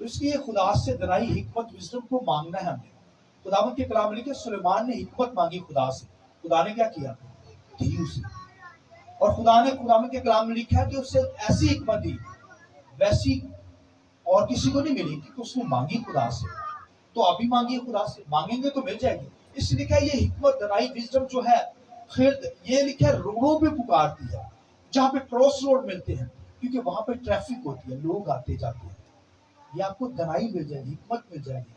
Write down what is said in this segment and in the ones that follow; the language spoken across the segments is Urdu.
تو اس لیے خدا سے دنائی حکمت وزڈم کو مانگنا ہے ہمیں. خداوند کے کلام میں لکھے سلیمان نے حکمت مانگی خدا سے, خدا نے کیا کیا, دی اسے. اور خدا نے خداوند کے کلام میں لکھا ہے کہ اسے ایسی حکمت دی ویسی اور کسی کو نہیں ملی, کیونکہ اس نے مانگی خدا سے. تو آپ بھی مانگیے خدا سے, مانگیں گے تو مل جائے گی. اس لیے لکھا ہے یہ حکمت دنائی وزڈم جو ہے خیر, یہ لکھا ہے روڑوں پہ پکارتی ہے, جہاں پہ کراس روڈ ملتے ہیں, کیونکہ وہاں پہ ٹریفک ہوتی ہے, لوگ آتے جاتے ہیں. یہ آپ کو دنائی مل جائے گی, حکمت مل جائے گی.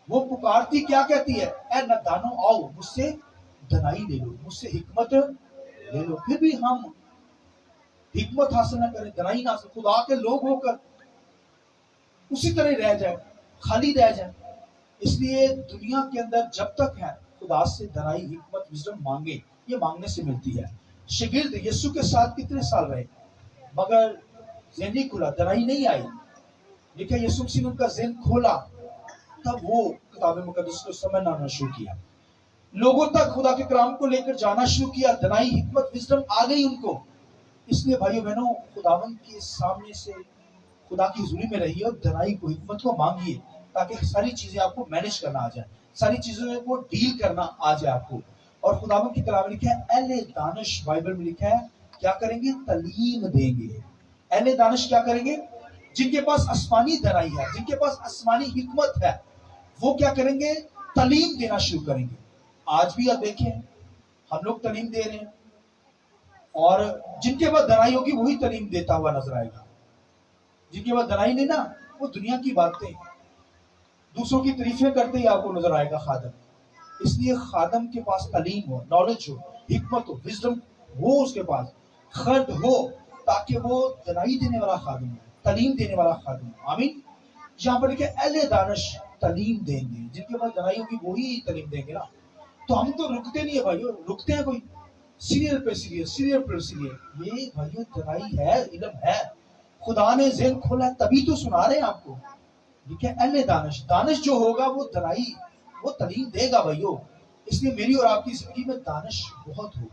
وہ پکارتی کیا کہتی ہے, اے نادانو آؤ مجھ سے دنائی لے لو, مجھ سے حکمت لے لو. پھر بھی ہم حکمت حاصل نہ کریں, دنائی نہ حاصل, خدا کے لوگ ہو کر اسی طرح رہ جائے, خالی رہ جائے. اس لیے دنیا کے اندر جب تک ہے خدا سے دنائی حکمت وزڈم مانگے, یہ مانگنے سے ملتی ہے. شاگرد یسوع کے ساتھ کتنے سال رہے مگر ذہن نہیں کھلا, دنائی نہیں آئی. لکھا یسوع مسیح نے ان کا ذہن کھولا, تب وہ کتاب مقدس کو سمجھنا شروع کیا, لوگوں تک خدا کے کلام کو لے کر جانا شروع کیا. دنائی حکمت وزڈم آ گئی ان کو. اس لیے بھائیو بہنوں, خداوند کے سامنے سے خدا کی حضوری میں رہیے اور دنائی کو حکمت کو مانگیے, تاکہ ساری چیزیں آپ کو مینج کرنا آ جائے, ساری چیزوں کو ڈیل کرنا آ جائے آپ کو. اور خداوند کی کلام میں لکھا ہے اہل دانش, بائبل میں لکھا ہے کیا کریں گے, تعلیم دیں گے. اہل دانش کیا کریں گے, جن کے پاس آسمانی دنائی ہے, جن کے پاس آسمانی حکمت ہے, وہ کیا کریں گے, تعلیم دینا شروع کریں گے. آج بھی آپ دیکھیں ہم لوگ تعلیم دے رہے ہیں, اور جن کے پاس دنائی ہوگی وہی تعلیم دیتا ہوا نظر آئے گا. جن کے پاس دنائی نہیں نا, وہ دنیا کی باتیں دوسروں کی تعریفیں کرتے ہی آپ کو نظر آئے گا خادم. اس لیے خادم کے پاس تعلیم ہو, نالج ہو, حکمت ہو, وزڈم ہو, اس کے پاس خرد ہو, تاکہ وہ دنائی دینے والا خادم ہو, تعلیم دینے والا خادم ہو. آمین. یہاں پر لکھے اہل دانش تعلیم دیں گے, جن کے پاس دنائی ہوگی وہی تعلیم دیں گے نا. تو ہم تو رکتے نہیں ہیں بھائیو, رکتے ہیں کوئی سیریل پہ سیریل, سیریل پر سیریل. یہ بھائیو دنائی ہے, علم ہے, خدا نے ذہن کھولا تبھی تو سنا رہے ہیں آپ کو. ٹھیک ہے, اہل دانش, دانش جو ہوگا وہ دنائی, وہ تعلیم دے گا بھائیو. اس لیے میری اور آپ کی زندگی میں دانش بہت ہو,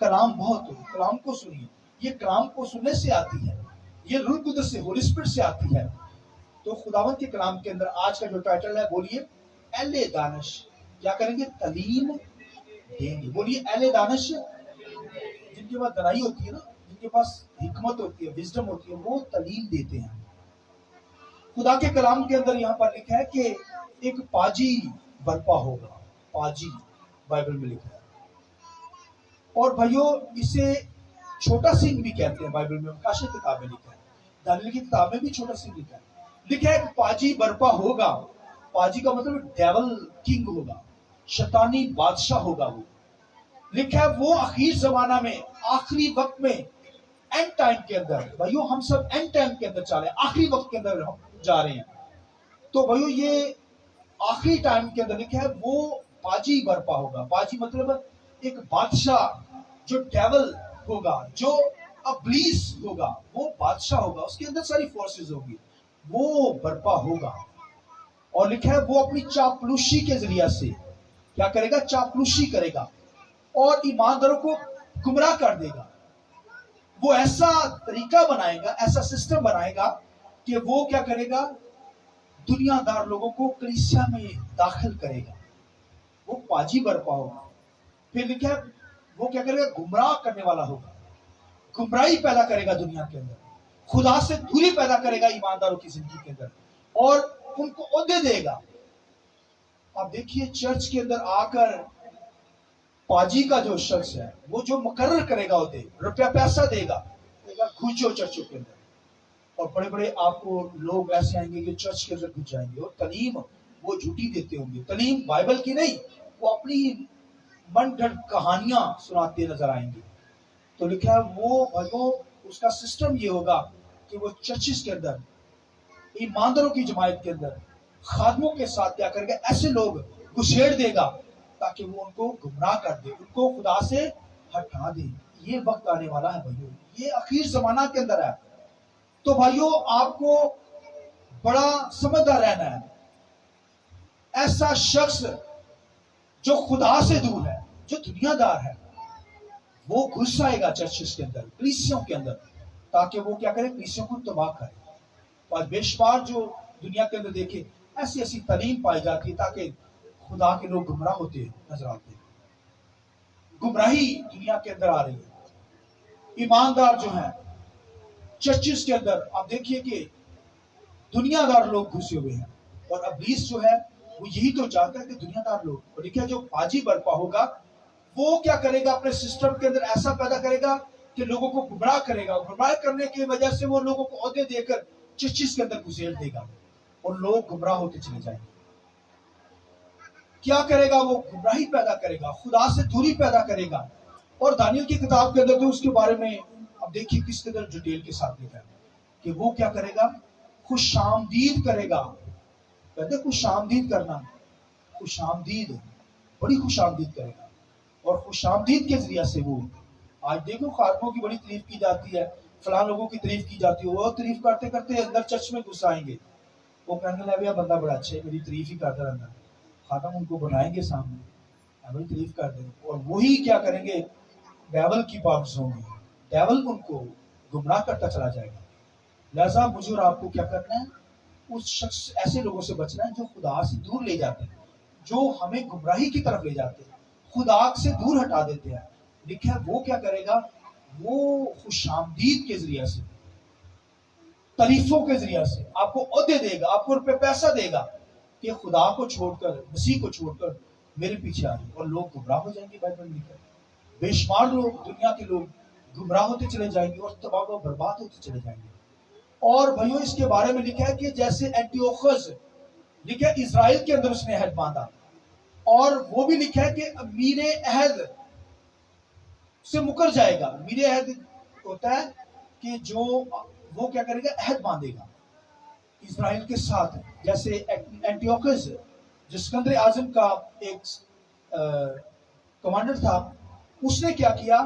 کلام بہت ہو, کلام کو سنیے. یہ کلام کو سننے سے آتی ہے, یہ روح القدس سے, ہولی اسپرٹ سے آتی ہے. تو خداوند کے کلام کے اندر آج کا جو ٹائٹل ہے, بولیے اہل دانش کیا کریں گے, تعلیم دیں گے. بولیے اہل دانش, جن کے پاس دنائی ہوتی ہے نا, جن کے پاس حکمت ہوتی ہے, وزڈم ہوتی ہے, وہ تعلیم دیتے ہیں. خدا کے کلام کے اندر یہاں پر لکھا ہے کہ ایک پاجی برپا ہوگا, پاجی بائبل میں لکھا ہے. اور بھائیو اسے چھوٹا سنگھ بھی کہتے ہیں, بائبل میں کاشی کتاب میں لکھا ہے, دانیل کی کتاب میں بھی چھوٹا سنگھ لکھا ہے. لکھا ہے کہ پاجی برپا ہوگا. پاجی کا مطلب ڈیول کنگ ہوگا, شیطانی بادشاہ ہوگا. وہ لکھا ہے وہ آخری زمانہ میں, آخری وقت میں, اینڈ ٹائم کے اندر. بھائیو ہم سب اینڈ ٹائم کے اندر چل رہے ہیں, آخری وقت کے اندر ہم جا رہے ہیں. تو بھائیو یہ آخری ٹائم کے اندر لکھا ہے وہ پاجی برپا ہوگا. پاجی مطلب ایک بادشاہ جو ڈیول ہوگا, جو ابلیس ہوگا, وہ بادشاہ ہوگا, اس کے اندر ساری فورسز ہوگی, وہ برپا ہوگا. اور لکھا ہے وہ اپنی چاپلوسی کے ذریعہ سے کیا کرے گا, چاپلوسی کرے گا اور ایمانداروں کو گمراہ کر دے گا. وہ ایسا طریقہ بنائے گا, ایسا سسٹم بنائے گا کہ وہ کیا کرے گا, دنیا دار لوگوں کو کلیسیا میں داخل کرے گا. وہ پاجی برپا ہوگا. پھر لکھا ہے وہ کیا کرے گا, گمراہ کرنے والا ہوگا, گمراہی پیدا کرے گا دنیا کے اندر, خدا سے دوری پیدا کرے گا ایمانداروں کی زندگی کے اندر, اور ان کو عہدے دے گا. آپ دیکھیے چرچ کے اندر آ کر پاجی کا جو شخص ہے, وہ جو مقرر کرے گا عہدے, روپیہ پیسہ دے گا, گھسو چرچوں کے اندر. اور بڑے بڑے آپ کو لوگ ایسے آئیں گے کہ چرچ کے اندر گھس جائیں گے, اور تعلیم وہ جھوٹی دیتے ہوں گے, تعلیم بائبل کی نہیں, وہ اپنی من گھڑت کہانیاں سناتے نظر آئیں گے. تو لکھا ہے وہ بھائیو اس کا سسٹم یہ ہوگا کہ وہ چرچز کے اندر, ایمانداروں کی جماعت کے اندر, خادموں کے ساتھ کیا کرے گا, ایسے لوگ گھسیڑ دے گا تاکہ وہ ان کو گمراہ کر دے, ان کو خدا سے ہٹا دے. یہ وقت آنے والا ہے بھائیو, یہ اخیر زمانہ کے اندر ہے. تو بھائیو آپ کو بڑا سمجھدار رہنا ہے. ایسا شخص جو خدا سے دور ہے, جو دنیا دار ہے, وہ گھس آئے گا چرچز کے اندر, کلیسیوں کے اندر, تاکہ وہ کیا کرے, کلیسیوں کو تباہ کرے. آج بے شمار جو دنیا کے اندر دیکھیں ایسی ایسی تعلیم پائی جاتی ہے تاکہ خدا کے لوگ گمراہ ہوتے نظر آتے ہیں. گمراہی دنیا کے اندر آ رہی ہے. ایماندار جو ہیں چرچز کے اندر آپ دیکھیے کہ دنیا دار لوگ گھسے ہوئے ہیں, اور ابلیس جو ہے وہ یہی تو چاہتا ہے کہ دنیا دار لوگ. اور دیکھیے جو پاجی برپا ہوگا وہ کیا کرے گا, اپنے سسٹم کے اندر ایسا پیدا کرے گا کہ لوگوں کو گمراہ کرے گا. گمراہ کرنے کی وجہ سے وہ لوگوں کو عہدے دے کر چرچز کے اندر گھسیٹ دے گا اور لوگ گمراہ ہوتے چلے جائیں گے. کیا کرے گا وہ؟ گمراہی پیدا کرے گا, خدا سے دوری پیدا کرے گا. اور دانیل کی کتاب کے اندر تو اس کے بارے میں اب دیکھیے کس قدر ڈیٹیل کے ساتھ لکھا ہے کہ وہ کیا کرے گا, خوش آمدید کرے گا. کہتے ہیں خوش آمدید کرنا, خوش آمدید, بڑی خوش آمدید کرے گا. اور خوش آمدید کے ذریعے سے وہ آج دیکھو خادموں کی بڑی تعریف کی جاتی ہے, فلاں لوگوں کی تعریف کی جاتی ہے, وہ تعریف کرتے کرتے اندر چرچ میں گھس آئیں گے, وہ کہنے لگے یہ بندہ بڑا اچھا ہے, میری تعریف ہی کرتا رہتا ہے. خادم ان کو بنائیں گے سامنے, بڑی تعریف کر دیں, اور وہی کیا کریں گے, ڈیول کی پاکس ہوں گے, ڈیول ان کو گمراہ کرتا چلا جائے گا. لہذا مجھے اور آپ کو کیا کرنا ہے, اس شخص ایسے لوگوں سے بچنا ہے جو خدا سے دور لے جاتے ہیں, جو ہمیں گمراہی کی طرف لے جاتے ہیں, خدا سے دور ہٹا دیتے ہیں. لکھا ہے وہ کیا کرے گا, وہ خوش آمدید کے ذریعے سے, تعریفوں کے ذریعے سے آپ کو عہدے دے گا, آپ کو روپے پیسہ دے گا کہ خدا کو چھوڑ کر, مسیح کو چھوڑ کر میرے پیچھے آئیں, اور لوگ گمراہ ہو جائیں گے. بائبل میں لکھا ہے بے شمار لوگ, دنیا کے لوگ گمراہ ہوتے چلے جائیں گے اور تباہ و برباد ہوتے چلے جائیں گے. اور بھائیوں اس کے بارے میں لکھا ہے کہ جیسے اینٹیوخس لکھا ہے اسرائیل کے اندر اس نے عہد باندھا, اور وہ بھی لکھا ہے کہ امیر عہد سے مکر جائے گا. امیر عہد ہوتا ہے کہ جو وہ کیا کرے گا, عہد باندھے گا اسرائیل کے ساتھ. جیسے اینٹیوخس جو سکندر اعظم کا ایک کمانڈر تھا, اس نے کیا کیا,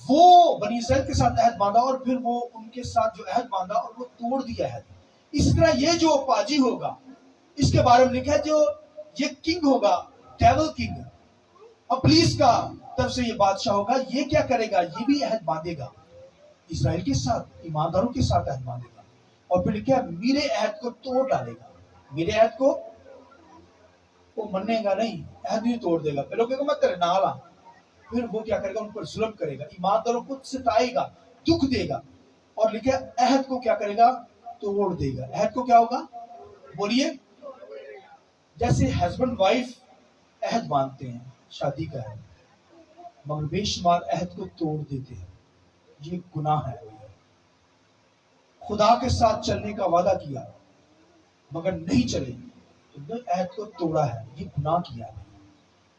وہ بنی اسرائیل کے ساتھ عہد باندھا اور پھر وہ ان کے ساتھ جو عہد باندھا اور وہ توڑ دیا عہد. اس طرح یہ جو پاجی ہوگا اس کے بارے میں لکھا ہے, جو یہ کنگ ہوگا, ڈیول کنگ, ابلیس کا طرف سے یہ بادشاہ ہوگا, یہ کیا کرے گا, یہ بھی عہد باندھے گا اسرائیل کے ساتھ, ایمانداروں کے ساتھ عہد باندھے گا, اور پھر لکھا ہے میرے عہد کو توڑ ڈالے گا. میرے عہد کو وہ مننے گا نہیں, عہد بھی توڑ دے گا. پھر لوگ کہے گا میں تیرے نال ہاں, پھر وہ کیا کرے گا, ان پر ظلم کرے گا, ایمانداروں کو ستائے گا, دکھ دے گا. اور لکھا ہے عہد کو کیا کرے گا, توڑ دے گا. عہد کو کیا ہوگا, بولیے. جیسے ہسبینڈ وائف عہد باندھتے ہیں, شادی کا ہے, مگر بے شمار عہد کو توڑ دیتے ہیں, یہ گناہ ہے. خدا کے ساتھ چلنے کا وعدہ کیا مگر نہیں چلے, تو عہد کو توڑا ہے, یہ گناہ کیا ہے.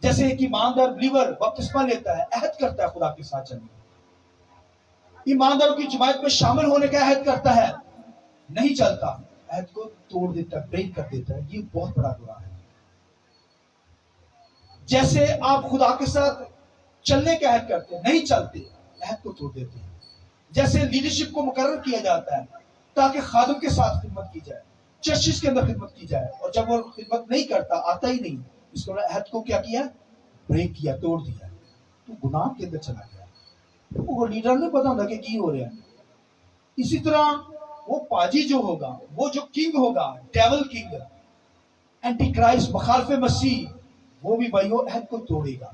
جیسے ایک ایماندار بلیور بپتسمہ لیتا ہے, عہد کرتا ہے خدا کے ساتھ چلنے, ایمانداروں کی جماعت میں شامل ہونے کا عہد کرتا ہے, نہیں چلتا, عہد کو توڑ دیتا ہے, بریک کر دیتا ہے, یہ بہت بڑا گناہ ہے. جیسے آپ خدا کے ساتھ چلنے کا عہد کرتے ہیں, نہیں چلتے, عہد کو توڑ دیتے ہیں. جیسے لیڈرشپ کو مقرر کیا جاتا ہے تاکہ خادم کے ساتھ خدمت کی جائے, چرچز کے اندر خدمت کی جائے, اور جب وہ خدمت نہیں کرتا, آتا ہی نہیں, اس کو عہد کو کیا کیا, بریک کیا, توڑ دیا, تو گناہ کے اندر چلا گیا. وہ لیڈر نہیں پتا ہوتا کہ کی ہو رہا ہے. اسی طرح وہ پاجی جو ہوگا, وہ جو کنگ ہوگا, ڈیول کنگ, اینٹی کرائسٹ, مخالف مسیح, وہ بھی بھائیوں عہد کو توڑے گا,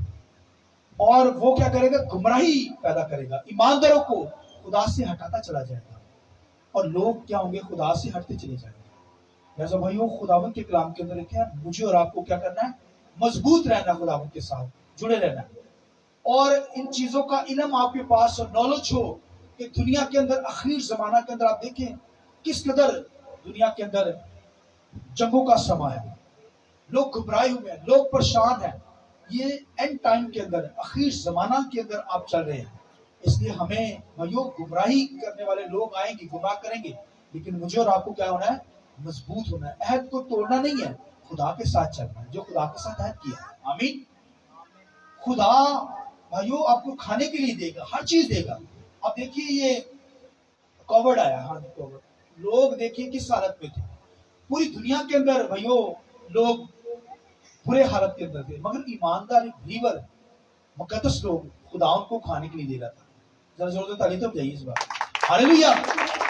اور وہ کیا کرے گا, گمراہی پیدا کرے گا, ایمانداروں کو خدا سے ہٹاتا چلا جائے گا, اور لوگ کیا ہوں گے, خدا سے ہٹتے چلے جائیں گے. لہٰذا بھائیوں خداوند کے کلام کے اندر لکھا ہے مجھے اور آپ کو کیا کرنا ہے, مضبوط رہنا, خداوند کے ساتھ جڑے رہنا, اور ان چیزوں کا علم آپ کے پاس اور نالج ہو کہ دنیا کے اندر اخیر زمانہ کے اندر آپ دیکھیں کس قدر دنیا کے اندر جنگوں کا سما ہے, لوگ گھبرائے ہوئے ہیں, لوگ پریشان ہیں. یہ اینڈ ٹائم کے اندر, اخیر زمانہ کے اندر آپ چل رہے ہیں. اس لیے ہمیں بھائیوں گمراہی کرنے والے لوگ آئیں گے, گمراہ کریں گے, لیکن مجھے اور آپ کو کیا ہونا ہے, مضبوط ہونا ہے. عہد کو توڑنا نہیں ہے, خدا کے ساتھ چلنا ہے, جو خدا کے ساتھ عہد کیا ہے. آمین. خدا بھائیوں آپ کو کھانے کے لیے دے گا, ہر چیز دے گا. اب دیکھیے یہ کووڈ آیا, ہاں کووڈ, لوگ دیکھیے کس حالت میں تھے, پوری دنیا کے اندر بھائیوں لوگ برے حالت کے اندر تھے, مگر ایماندار بلیور مقدس لوگ خدا ان کو کھانے کے لیے دے رہا تھا. ذرا زور سے تعریف تو بجائیے اس بار. ہاللیلویا.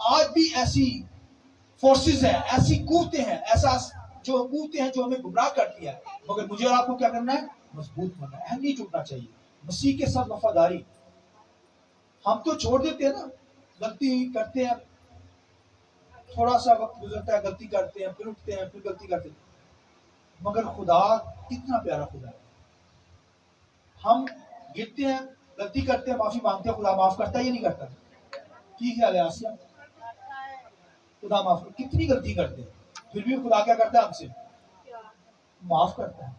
آج بھی ایسی فورسز ہیں، ایسی قوتیں ہیں، ایسا جو قوتیں ہیں جو ہمیں گمراہ کرتی ہے، مگر مجھے اور آپ کو کیا کرنا ہے؟ مضبوط ہونا ہے، اہم نہیں ٹوٹنا چاہیے۔ مسیح کے ساتھ وفاداری، ہم تو چھوڑ دیتے ہیں نا، غلطی کرتے ہیں، تھوڑا سا وقت گزرتا ہے، غلطی کرتے ہیں، پھر اٹھتے ہیں، پھر غلطی کرتے ہیں، مگر خدا کتنا پیارا خدا ہے۔ ہم گرتے ہیں، غلطی کرتے ہیں، معافی مانگتے ہیں، خدا معاف کرتا ہے یا نہیں کرتا؟ کی خیال ہے آسیہ؟ خدا معاف، کتنی غلطی کرتے ہیں پھر بھی خدا کیا کرتا ہے؟ ہم سے معاف کرتا ہے،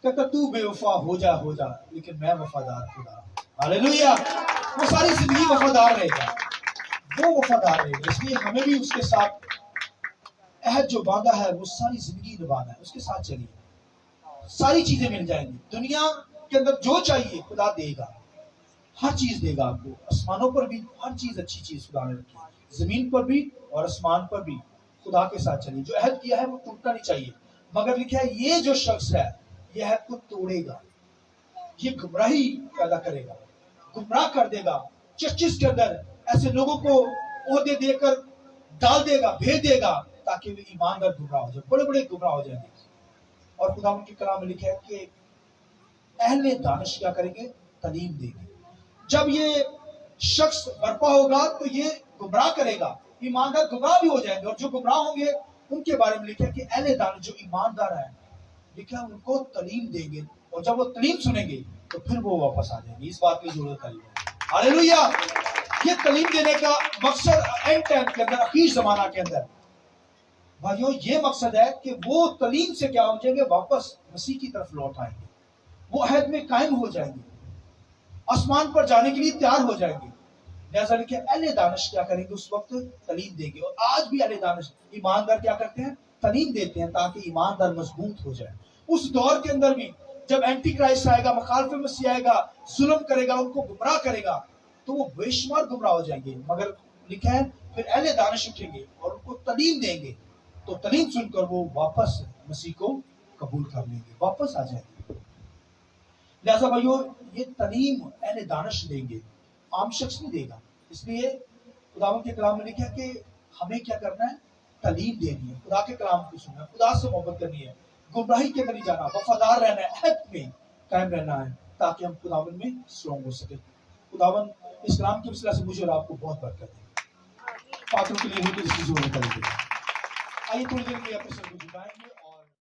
کہتا تو بے وفا ہو جا لیکن میں وفادار خدا ہوں۔ ہاللیلویہ! وہ ساری زندگی وفادار رہے گا، وہ وفادار رہے گا، اس لیے ہمیں بھی اس کے ساتھ عہد جو باندھا ہے وہ ساری زندگی نبھانا ہے، اس کے ساتھ چلیے، ساری چیزیں مل جائیں گی، دنیا کے اندر جو چاہیے خدا دے گا، ہر چیز دے گا آپ کو، آسمانوں پر بھی ہر چیز، اچھی چیز خدا نے رکھی ہے، زمین پر بھی اور آسمان پر بھی خدا کے ساتھ چلیے، جو عہد کیا ہے وہ ٹوٹنا نہیں چاہیے، مگر لکھا ہے یہ جو شخص ہے یہ عہد کو توڑے گا، یہ گمراہی پیدا کرے گا، گمراہ کر دے گا، چرچز کے اندر ایسے لوگوں کو عہدے دے کر ڈال دے گا، بھیج دے گا تاکہ وہ ایماندار گمراہ ہو جائے، بڑے بڑے گمراہ ہو جائیں گے۔ اور خدا ان کے کلام میں لکھا ہے کہ اہل دانش کیا کریں گے؟ تعلیم دیں گے۔ جب یہ شخص برپا ہوگا تو یہ گمراہ کرے گا، ایماندار گمراہ بھی ہو جائیں گے، اور جو گمراہ ہوں گے ان کے بارے میں لکھا ہے کہ اہل دانش جو ایماندار ہیں، لکھا ہے ان کو تعلیم دیں گے، اور جب وہ تعلیم سنیں گے تو پھر وہ واپس آ جائیں گے، اس بات کی ضرورت ہے۔ ہاللیلویہ! یہ تعلیم دینے کا مقصد اینڈ ٹائم کے اندر، اخیر زمانہ کے اندر بھائیو یہ مقصد ہے کہ وہ تعلیم سے کیا ہو جائیں گے؟ واپس مسیح کی طرف لوٹ آئیں گے، وہ عہد میں قائم ہو جائیں گے، آسمان پر جانے کے لیے تیار ہو جائیں گے۔ لہذا لکھے اہل دانش کیا کریں گے؟ اس وقت تعلیم دیں گے، اور آج بھی اہل دانش ایماندار کیا کرتے ہیں؟ تعلیم دیتے ہیں تاکہ ایماندار مضبوط ہو جائے۔ اس دور کے اندر بھی جب اینٹی کرائسٹ آئے گا، مخالف مسیح آئے گا، ظلم کرے گا، ان کو گمراہ کرے گا، تو وہ بے شمار گمراہ ہو جائیں گے، مگر لکھا ہے پھر اہل دانش اٹھیں گے اور ان کو تعلیم دیں گے، تو تعلیم سن کر وہ واپس مسیح کو قبول کر لیں گے، واپس آ جائیں گے۔ لہذا بھائیو یہ تعلیم اہل دانش دیں گے، عام شخص نہیں دے گا، اس لیے خداوند کے کلام میں لکھا ہے کہ ہمیں کیا کرنا ہے؟ تعلیم دینی ہے، خدا کے کلام کو سننا ہے، خدا سے محبت کرنی ہے، گمراہی کے اندر نہیں جانا، وفادار رہنا ہے، عہد میں قائم رہنا ہے، تاکہ ہم خداوند میں اسٹرانگ ہو سکے۔ خداوند اس کلام کے وسیلہ سے مجھے اور آپ کو بہت برکت دے، پاتروں کے لیے ہوتی اس کی ضرورت ہے۔ آئیے تھوڑی دیر کے لیے اپنے سر کو جھکائیں گے۔